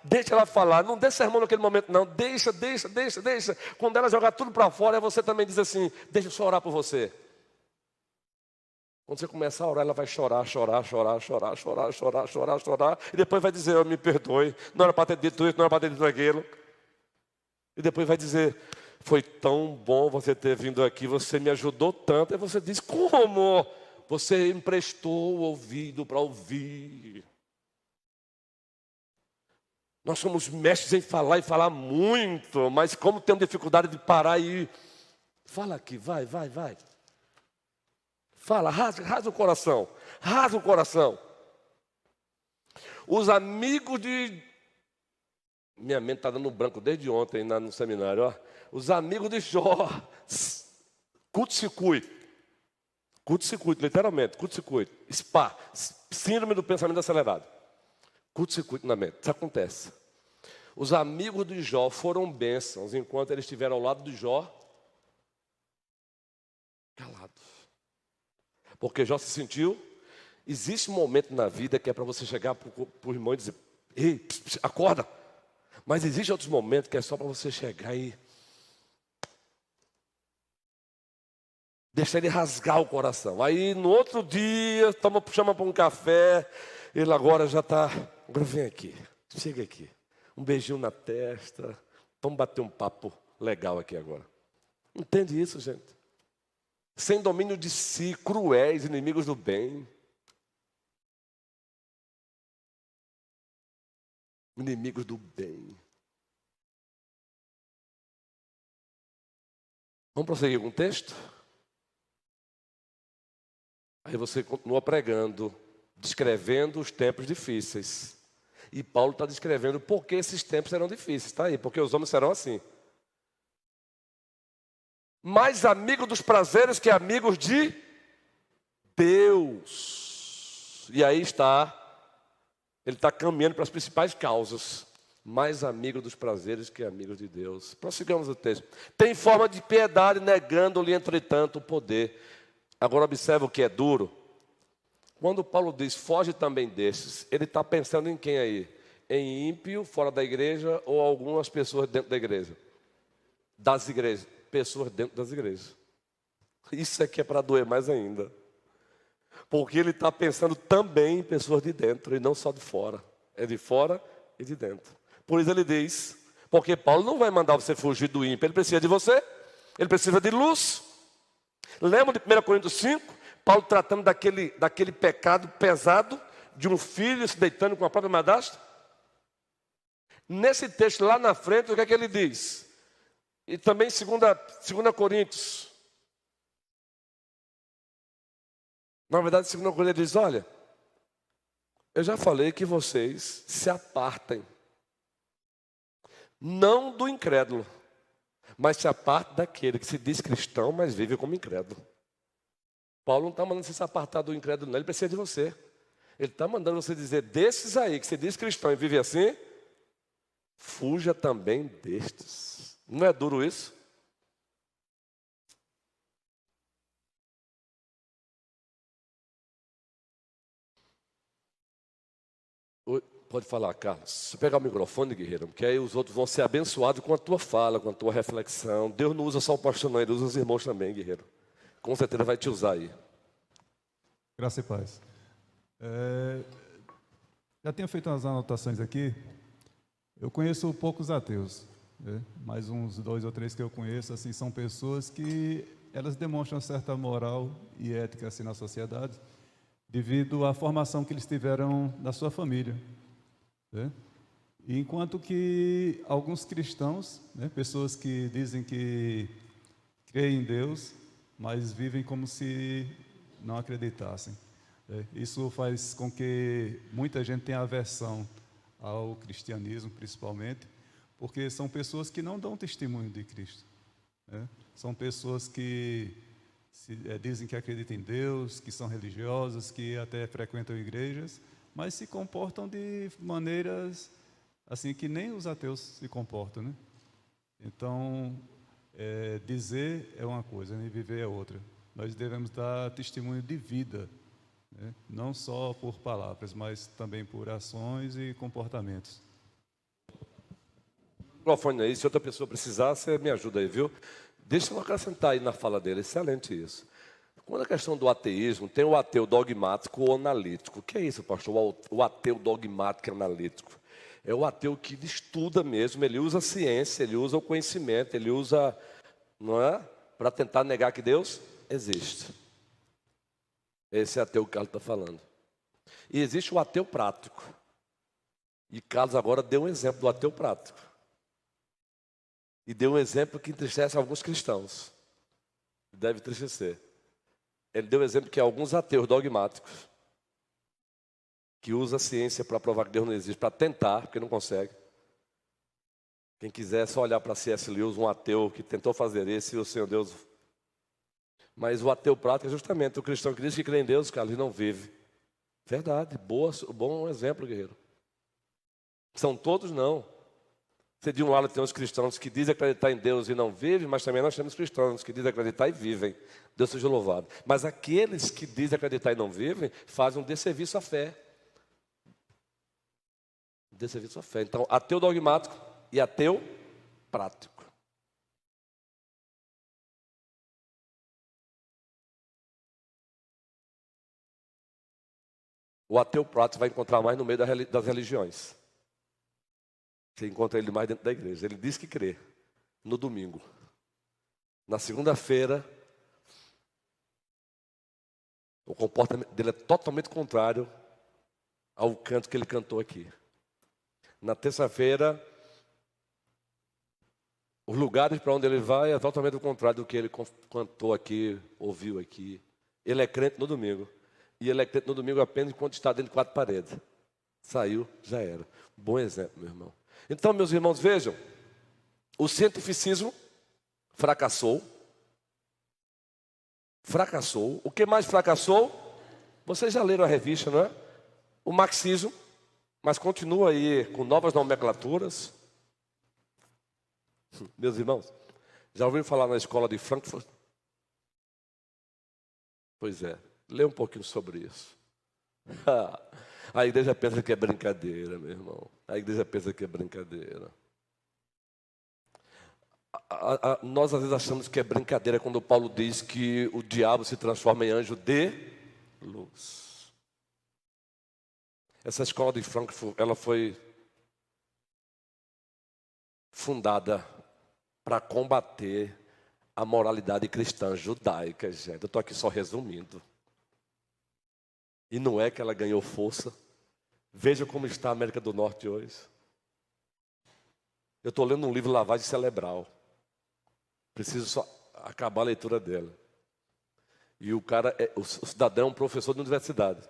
Deixa ela falar. Não dê sermão naquele momento, não. Deixa. Quando ela jogar tudo para fora, você também diz assim: deixa eu só orar por você. Quando você começar a orar, ela vai chorar. E depois vai dizer: me perdoe, não era para ter dito isso, não era para ter dito aquilo. E depois vai dizer: foi tão bom você ter vindo aqui, você me ajudou tanto. E você diz: como? Você emprestou o ouvido para ouvir. Nós somos mestres em falar e falar muito, mas como temos dificuldade de parar e... Fala aqui, vai. Fala, rasga o coração. Rasga o coração. Os amigos de... Minha mente está dando branco desde ontem no seminário. Ó. Os amigos de Jó. Curto-circuito, literalmente. Curto-circuito. SPA. Síndrome do pensamento acelerado. Curto-circuito na mente. Isso acontece. Os amigos de Jó foram bênçãos enquanto eles estiveram ao lado de Jó calados. Porque Jó se sentiu. Existe um momento na vida que é para você chegar para o irmão e dizer: ei, acorda. Mas existe outros momentos que é só para você chegar e deixar ele rasgar o coração. Aí no outro dia, chama para um café, ele agora já está: agora vem aqui, chega aqui. Um beijinho na testa, vamos bater um papo legal aqui agora. Entende isso, gente? Sem domínio de si, cruéis, inimigos do bem. Inimigos do bem. Vamos prosseguir com o texto? Aí você continua pregando, descrevendo os tempos difíceis. E Paulo está descrevendo por que esses tempos serão difíceis. Está aí, porque os homens serão assim. Mais amigos dos prazeres que amigos de Deus. E aí está, ele está caminhando para as principais causas. Mais amigo dos prazeres que amigos de Deus. Prossigamos o texto. Tem forma de piedade, negando-lhe, entretanto, o poder. Agora observa o que é duro. Quando Paulo diz: foge também desses, ele está pensando em quem aí? Em ímpio, fora da igreja, ou algumas pessoas dentro da igreja? Das igrejas. Pessoas dentro das igrejas. Isso aqui é para doer mais ainda. Porque ele está pensando também em pessoas de dentro e não só de fora. É de fora e de dentro. Por isso ele diz, porque Paulo não vai mandar você fugir do ímpio, ele precisa de você, ele precisa de luz. Lembra de 1 Coríntios 5? Paulo tratando daquele pecado pesado de um filho se deitando com a própria madrasta? Nesse texto lá na frente, o que é que ele diz? E também 2 Coríntios. Na verdade, 2 Coríntios ele diz, olha, eu já falei que vocês se apartem. Não do incrédulo, mas se apartem daquele que se diz cristão, mas vive como incrédulo. Paulo não está mandando você se apartar do incrédulo, não, ele precisa de você. Ele está mandando você dizer, desses aí que se diz cristão e vive assim, fuja também destes. Não é duro isso? Pode falar, Carlos. Se pegar o microfone, guerreiro, porque aí os outros vão ser abençoados com a tua fala, com a tua reflexão. Deus não usa só o pastor, não, ele usa os irmãos também, guerreiro. Com certeza vai te usar aí. Graça e paz. Já tinha feito umas anotações aqui. Eu conheço poucos ateus, né? Mas uns 2 ou 3 que eu conheço, assim, são pessoas que elas demonstram certa moral e ética assim, na sociedade, devido à formação que eles tiveram na sua família, né? Enquanto que alguns cristãos, né, pessoas que dizem que creem em Deus, mas vivem como se não acreditassem. Isso faz com que muita gente tenha aversão ao cristianismo, principalmente, porque são pessoas que não dão testemunho de Cristo, né? São pessoas que dizem que acreditam em Deus, que são religiosas, que até frequentam igrejas, mas se comportam de maneiras assim que nem os ateus se comportam, né? Então, dizer é uma coisa, né? Viver é outra. Nós devemos dar testemunho de vida, né? Não só por palavras, mas também por ações e comportamentos. Microfone aí, se outra pessoa precisar, você me ajuda aí, viu? Deixa eu acrescentar aí na fala dele, excelente isso. Quando a questão do ateísmo, tem o ateu dogmático ou analítico. O que é isso, pastor? O ateu dogmático e analítico. É o ateu que estuda mesmo, ele usa a ciência, ele usa o conhecimento, ele usa, não é? Para tentar negar que Deus existe. Esse é ateu que Carlos está falando. E existe o ateu prático. E Carlos agora deu um exemplo do ateu prático. E deu um exemplo que entristece alguns cristãos. Deve entristecer. Ele deu um exemplo que alguns ateus dogmáticos, que usam a ciência para provar que Deus não existe, para tentar, porque não consegue. Quem quiser é só olhar para C.S. Lewis, um ateu que tentou fazer isso, e o Senhor Deus. Mas o ateu prático é justamente o cristão que diz que crê em Deus, cara, ele não vive. Verdade, bom exemplo, guerreiro. São todos não. Você de um lado tem os cristãos que dizem acreditar em Deus e não vivem, mas também nós temos cristãos que dizem acreditar e vivem. Deus seja louvado. Mas aqueles que dizem acreditar e não vivem, fazem um desserviço à fé. Desserviço à fé. Então, ateu dogmático e ateu prático. O ateu prático vai encontrar mais no meio das religiões. Você encontra ele mais dentro da igreja. Ele diz que crê no domingo. Na segunda-feira, o comportamento dele é totalmente contrário ao canto que ele cantou aqui. Na terça-feira, os lugares para onde ele vai é totalmente o contrário do que ele cantou aqui, ouviu aqui. Ele é crente no domingo. E ele é crente no domingo apenas enquanto está dentro de 4 paredes. Saiu, já era. Bom exemplo, meu irmão. Então, meus irmãos, vejam. O cientificismo fracassou. Fracassou. O que mais fracassou? Vocês já leram a revista, não é? O marxismo. Mas continua aí com novas nomenclaturas. Meus irmãos, já ouviram falar na escola de Frankfurt? Pois é, lê um pouquinho sobre isso. A igreja pensa que é brincadeira, meu irmão. A igreja pensa que é brincadeira. Nós às vezes achamos que é brincadeira quando Paulo diz que o diabo se transforma em anjo de luz. Essa escola de Frankfurt, ela foi fundada para combater a moralidade cristã judaica, gente. Eu estou aqui só resumindo. E não é que ela ganhou força. Veja como está a América do Norte hoje. Eu estou lendo um livro, Lavagem Cerebral. Preciso só acabar a leitura dela. E o cara, o cidadão é um professor de universidade.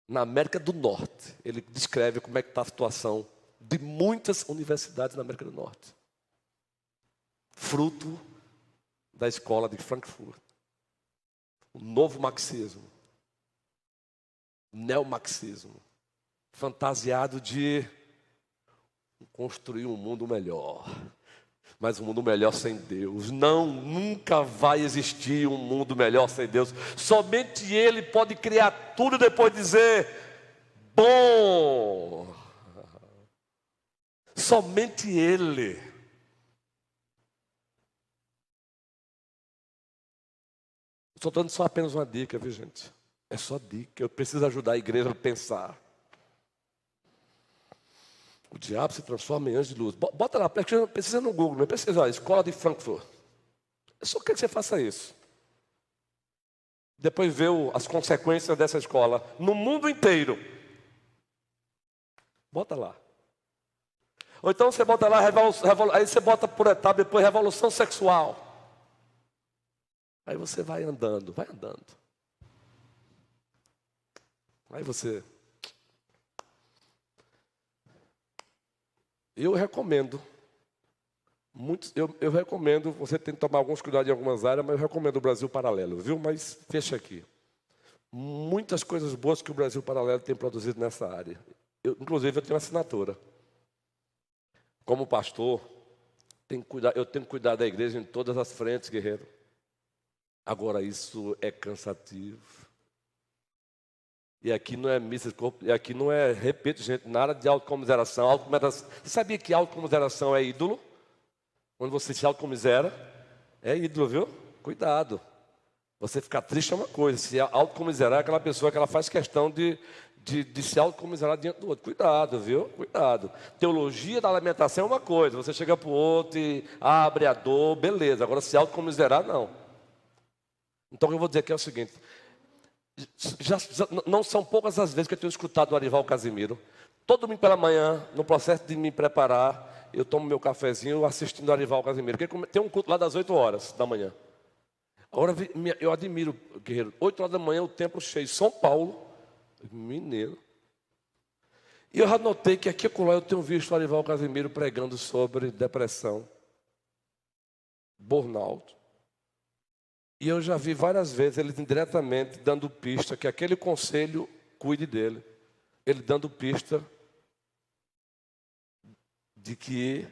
Na América do Norte, ele descreve como é que está a situação de muitas universidades na América do Norte. Fruto da escola de Frankfurt. O novo marxismo. Neomarxismo. Fantasiado de construir um mundo melhor. Mas um mundo melhor sem Deus. Não, nunca vai existir um mundo melhor sem Deus. Somente Ele pode criar tudo e depois dizer, bom. Somente Ele. Estou dando só apenas uma dica, viu, gente? É só dica. Eu preciso ajudar a igreja a pensar. O diabo se transforma em anjo de luz. Bota lá, precisa no Google, não precisa, escola de Frankfurt. Eu só quero que você faça isso. Depois vê as consequências dessa escola no mundo inteiro. Bota lá. Ou então você bota lá, aí você bota por etapa, depois revolução sexual. Aí você vai andando, vai andando. Aí você... Eu recomendo, eu recomendo, você tem que tomar alguns cuidados em algumas áreas, mas eu recomendo o Brasil Paralelo, viu? Mas fecha aqui. Muitas coisas boas que o Brasil Paralelo tem produzido nessa área. Inclusive, eu tenho assinatura. Como pastor, eu tenho que cuidar da igreja em todas as frentes, guerreiro. Agora, isso é cansativo. E aqui não é missa de corpo, e aqui não é, repito, gente, nada de autocomiseração. Você sabia que autocomiseração é ídolo? Quando você se autocomisera, é ídolo, viu? Cuidado. Você ficar triste é uma coisa. Se autocomiserar é aquela pessoa que ela faz questão de se autocomiserar diante do outro. Cuidado, viu? Cuidado. Teologia da alimentação é uma coisa. Você chega para o outro e abre a dor, beleza. Agora, se autocomiserar, não. Então, o que eu vou dizer aqui é o seguinte... Já não são poucas as vezes que eu tenho escutado o Arival Casimiro. Todo domingo pela manhã, no processo de me preparar, eu tomo meu cafezinho assistindo o Arival Casimiro. Porque tem um culto lá das 8 horas da manhã. Agora, eu admiro, guerreiro, 8 horas da manhã, o templo cheio. São Paulo, mineiro. E eu já notei que aqui e acolá eu tenho visto o Arival Casimiro pregando sobre depressão, burnout. E eu já vi várias vezes ele indiretamente dando pista que aquele conselho cuide dele. Ele dando pista de que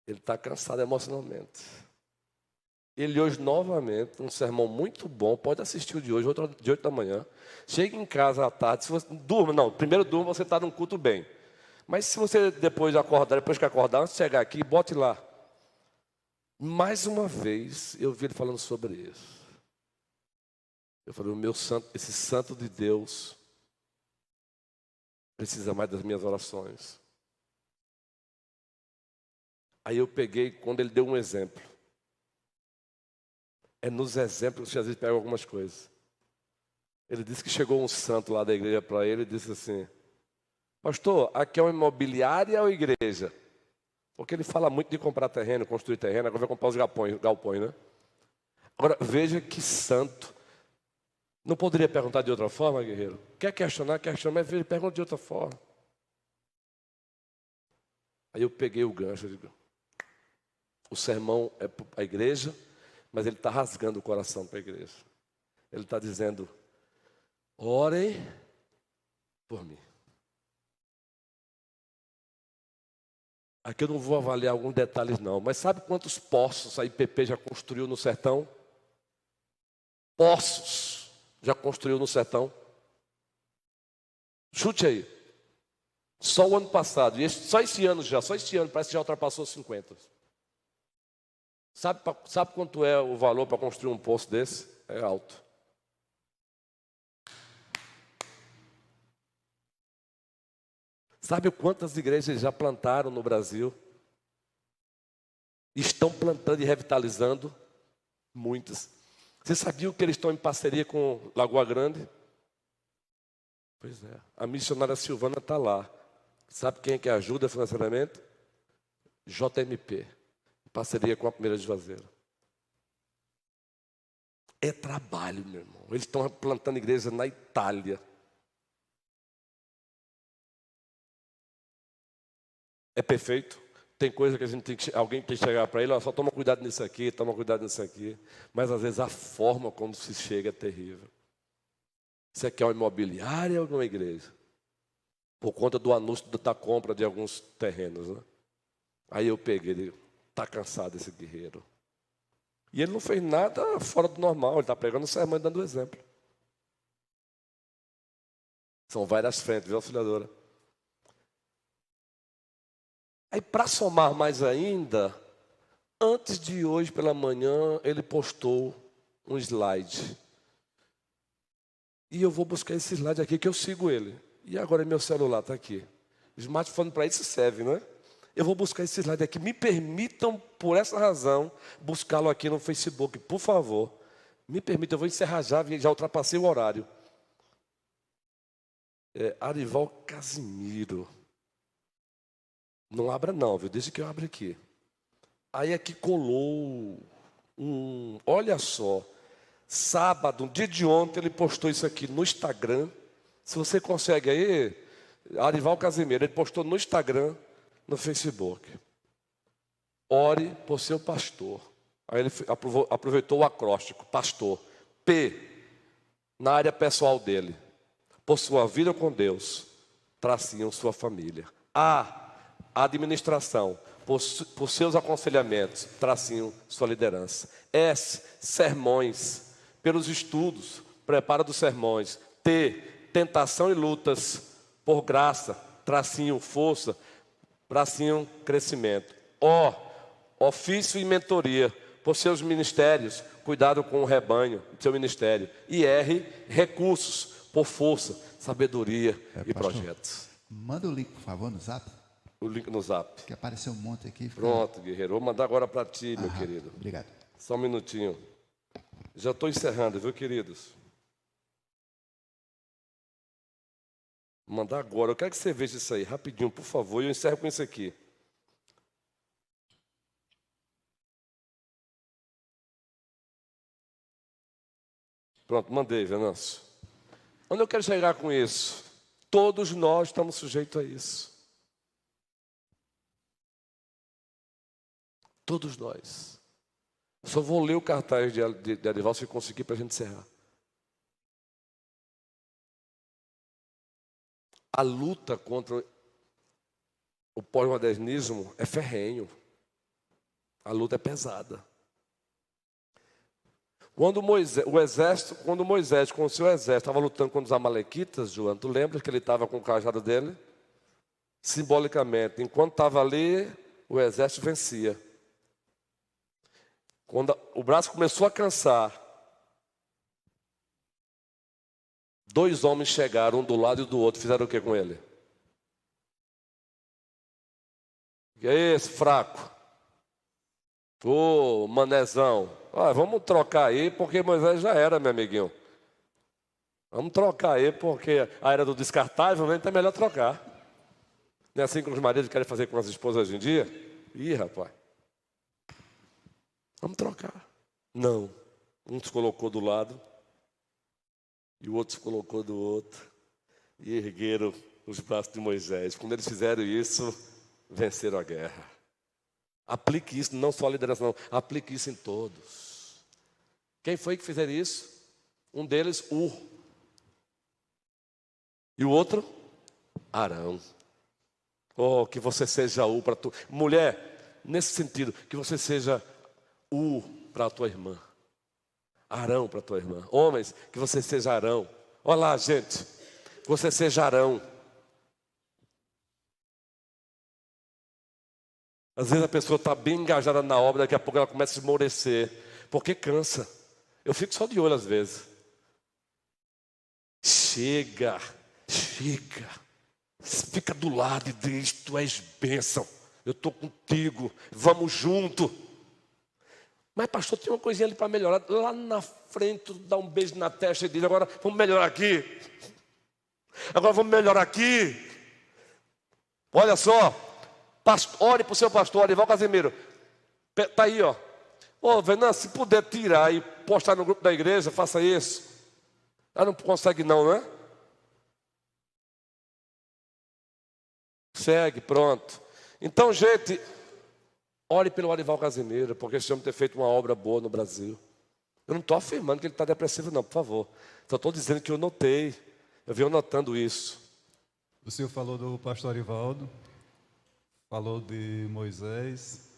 ele está cansado emocionalmente. Ele hoje, novamente, um sermão muito bom, pode assistir o de hoje, outro de 8 da manhã. Chega em casa à tarde, se você primeiro durma, você está num culto bem. Mas se você depois que acordar, antes de chegar aqui, bote lá. Mais uma vez, eu vi ele falando sobre isso. Eu falei, esse santo de Deus precisa mais das minhas orações. Aí eu peguei, quando ele deu um exemplo. É nos exemplos que às vezes pega algumas coisas. Ele disse que chegou um santo lá da igreja para ele e disse assim, pastor, aqui é uma imobiliária ou igreja? Porque ele fala muito de comprar terreno, construir terreno, agora vai comprar os galpões, né? Agora, veja que santo. Não poderia perguntar de outra forma, guerreiro? Quer questionar, mas ele pergunta de outra forma. Aí eu peguei o gancho, eu digo, o sermão é para a igreja, mas ele está rasgando o coração para a igreja. Ele está dizendo, orem por mim. Aqui eu não vou avaliar alguns detalhes não, mas sabe quantos poços a IPP já construiu no sertão? Poços já construiu no sertão? Chute aí. Só o ano passado, só esse ano, parece que já ultrapassou 50. Sabe quanto é o valor para construir um poço desse? é alto. Sabe quantas igrejas já plantaram no Brasil? Estão plantando e revitalizando? Muitas. Vocês sabiam que eles estão em parceria com Lagoa Grande? Pois é. A missionária Silvana está lá. Sabe quem é que ajuda financeiramente? JMP. Em parceria com a Primeira de Juazeiro. É trabalho, meu irmão. Eles estão plantando igreja na Itália. É perfeito? Tem coisa que a gente tem que, alguém tem que chegar para ele, ó, só toma cuidado nisso aqui, toma cuidado nisso aqui. Mas às vezes a forma como se chega é terrível. Você quer uma imobiliária ou uma igreja? Por conta do anúncio da compra de alguns terrenos, né? Aí eu peguei, ele está cansado esse guerreiro. E ele não fez nada fora do normal, ele está pregando o sermão e dando o exemplo. São várias frentes, viu, auxiliadora? Aí, para somar mais ainda, antes de hoje pela manhã, ele postou um slide. E eu vou buscar esse slide aqui, que eu sigo ele. E agora meu celular está aqui. O smartphone para isso serve, não é? Eu vou buscar esse slide aqui. Me permitam, por essa razão, buscá-lo aqui no Facebook, por favor. Me permitam, eu vou encerrar já ultrapassei o horário. Arival Casimiro. Não abra não, viu? Deixa que eu abra aqui. Aí aqui colou olha só, sábado, dia de ontem, ele postou isso aqui no Instagram. Se você consegue aí, Arival Casimiro, ele postou no Instagram, no Facebook. Ore por seu pastor. Aí ele aproveitou o acróstico, pastor. P, na área pessoal dele, por sua vida com Deus, tracinho sua família. A, administração, por seus aconselhamentos, tracinho sua liderança. S, sermões, pelos estudos, preparo dos sermões. T, tentação e lutas, por graça, tracinho força, tracinho crescimento. O, ofício e mentoria, por seus ministérios, cuidado com o rebanho, seu ministério. E R, recursos, por força, sabedoria e pastor, projetos. Manda o link, por favor, no Zap. O link no Zap. Que apareceu um monte aqui. Pronto, guerreiro. Vou mandar agora para ti, meu querido. Obrigado. Só um minutinho. Já estou encerrando, viu, queridos? Vou mandar agora. Eu quero que você veja isso aí, rapidinho, por favor. E eu encerro com isso aqui. Pronto, mandei, Venâncio. Onde eu quero chegar com isso? Todos nós estamos sujeitos a isso. Todos nós. Só vou ler o cartaz de Arival se conseguir para a gente encerrar. A luta contra o pós-modernismo é ferrenho. A luta é pesada. Quando Moisés com o seu exército estava lutando contra os amalequitas, João, tu lembra que ele estava com o cajado dele? Simbolicamente, enquanto estava ali, o exército vencia. Quando o braço começou a cansar, 2 homens chegaram, um do lado e do outro, fizeram o que com ele? Que é esse, fraco? Ô, manezão. Vamos trocar aí, porque Moisés já era, meu amiguinho. Vamos trocar aí, porque a era do descartável, então é melhor trocar. Não é assim que os maridos querem fazer com as esposas hoje em dia? Ih, rapaz. Vamos trocar. Não. Um se colocou do lado e o outro se colocou do outro e ergueram os braços de Moisés. Quando eles fizeram isso, venceram a guerra. Aplique isso, não só a liderança, não. Aplique isso em todos. Quem foi que fizeram isso? Um deles, Ur. E o outro, Arão. Oh, que você seja Ur para tu. Mulher, nesse sentido, que você seja Ur para a tua irmã. Arão para a tua irmã. Homens, que você seja Arão. Olha lá, gente. Que você seja Arão. Às vezes a pessoa está bem engajada na obra, daqui a pouco ela começa a esmorecer. Porque cansa. Eu fico só de olho às vezes. Chega. Fica do lado e diz, tu és bênção. Eu estou contigo, vamos junto. Mas pastor, tem uma coisinha ali para melhorar. Lá na frente, tu dá um beijo na testa e diz, agora vamos melhorar aqui. Agora vamos melhorar aqui. Olha só, ore para o seu pastor, Arival Casimiro. Está aí, ó. Ô, Venâncio, se puder tirar e postar no grupo da igreja, faça isso. Ah, não consegue não, né? Segue, pronto. Então, gente, ore pelo Arival Casimiro, porque esse homem tem feito uma obra boa no Brasil. Eu não estou afirmando que ele está depressivo, não, por favor. Só estou dizendo que eu notei. Eu venho notando isso. O senhor falou do pastor Arivaldo, falou de Moisés.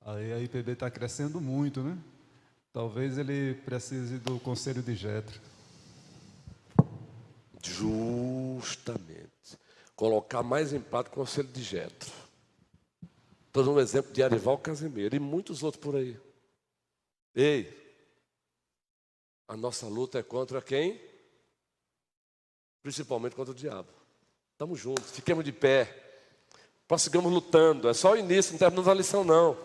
Aí a IPB está crescendo muito, né? Talvez ele precise do conselho de Jetro. Justamente. Colocar mais em prática o conselho de Jetro. Estou dando um exemplo de Arival Casimiro e muitos outros por aí. Ei, a nossa luta é contra quem? Principalmente contra o diabo. Estamos juntos, fiquemos de pé. Prossigamos lutando. É só o início, não terminamos a lição não.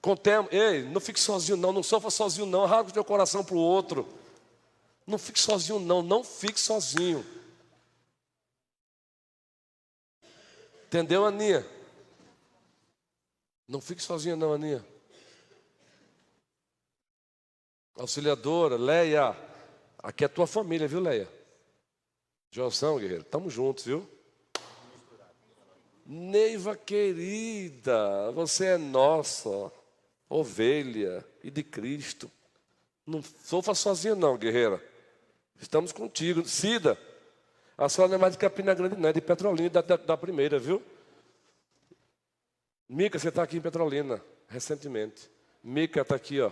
Contemos. Ei, não fique sozinho não sofra sozinho não. Rasga o teu coração para o outro. Não fique sozinho não fique sozinho. Entendeu, Aninha? Não fique sozinha não, Aninha. Auxiliadora, Leia. Aqui é tua família, viu, Leia? João, guerreiro, estamos juntos, viu? Neiva querida, você é nossa ovelha e de Cristo. Não sofra sozinha não, guerreira. Estamos contigo. Cida, a senhora não é mais de Campina Grande, não, é de Petrolina, da primeira, viu? Mica, você está aqui em Petrolina, recentemente. Mica está aqui, ó.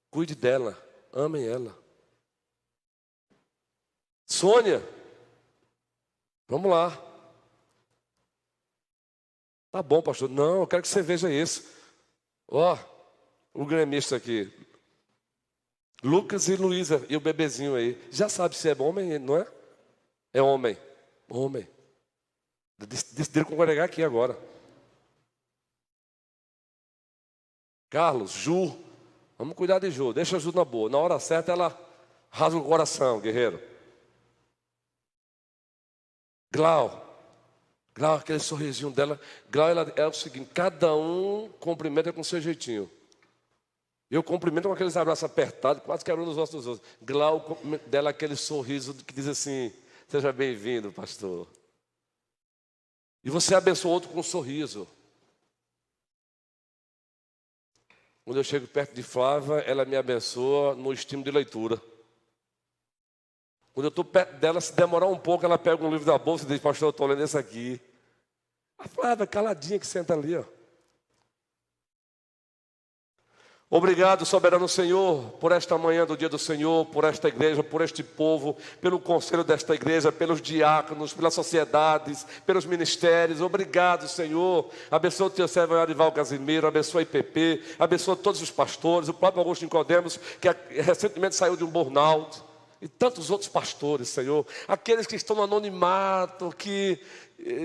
Cuide dela, amem ela. Sônia, vamos lá. Tá bom, pastor. Não, eu quero que você veja isso. Ó, o gremista aqui. Lucas e Luísa, e o bebezinho aí. Já sabe se é homem, não é? É homem. Homem. Decidiram congregar aqui agora. Carlos, Ju. Vamos cuidar de Ju. Deixa a Ju na boa. Na hora certa ela rasga o coração, guerreiro. Glau, aquele sorrisinho dela. Glau, ela é o seguinte, cada um cumprimenta com o seu jeitinho. Eu cumprimento com aqueles abraços apertados, quase quebrando os ossos dos outros. Glau, o cumprimento dela, aquele sorriso que diz assim, seja bem-vindo, pastor. E você abençoa o outro com um sorriso. Quando eu chego perto de Flávia, ela me abençoa no estímulo de leitura. Quando eu estou perto dela, se demorar um pouco, ela pega um livro da bolsa e diz, pastor, eu estou lendo esse aqui. A Flávia, caladinha, que senta ali, ó. Obrigado, soberano Senhor, por esta manhã do dia do Senhor, por esta igreja, por este povo, pelo conselho desta igreja, pelos diáconos, pelas sociedades, pelos ministérios. Obrigado, Senhor. Abençoa o teu servo Arival Casimiro, abençoa a IPP, abençoa todos os pastores, o próprio Augusto Nicodemos, que recentemente saiu de um burnout. E tantos outros pastores, Senhor. Aqueles que estão no anonimato, que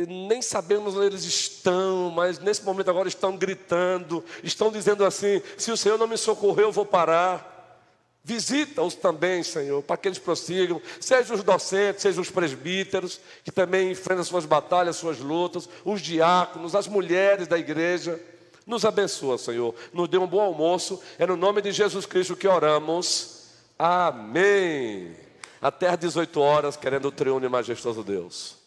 nem sabemos onde eles estão, mas nesse momento agora estão gritando, estão dizendo assim, se o Senhor não me socorrer, eu vou parar. Visita-os também, Senhor, para que eles prossigam. Sejam os docentes, sejam os presbíteros, que também enfrentam suas batalhas, suas lutas, os diáconos, as mulheres da igreja. Nos abençoa, Senhor. Nos dê um bom almoço. É no nome de Jesus Cristo que oramos. Amém. Até às 18 horas, querendo o triunfo majestoso Deus.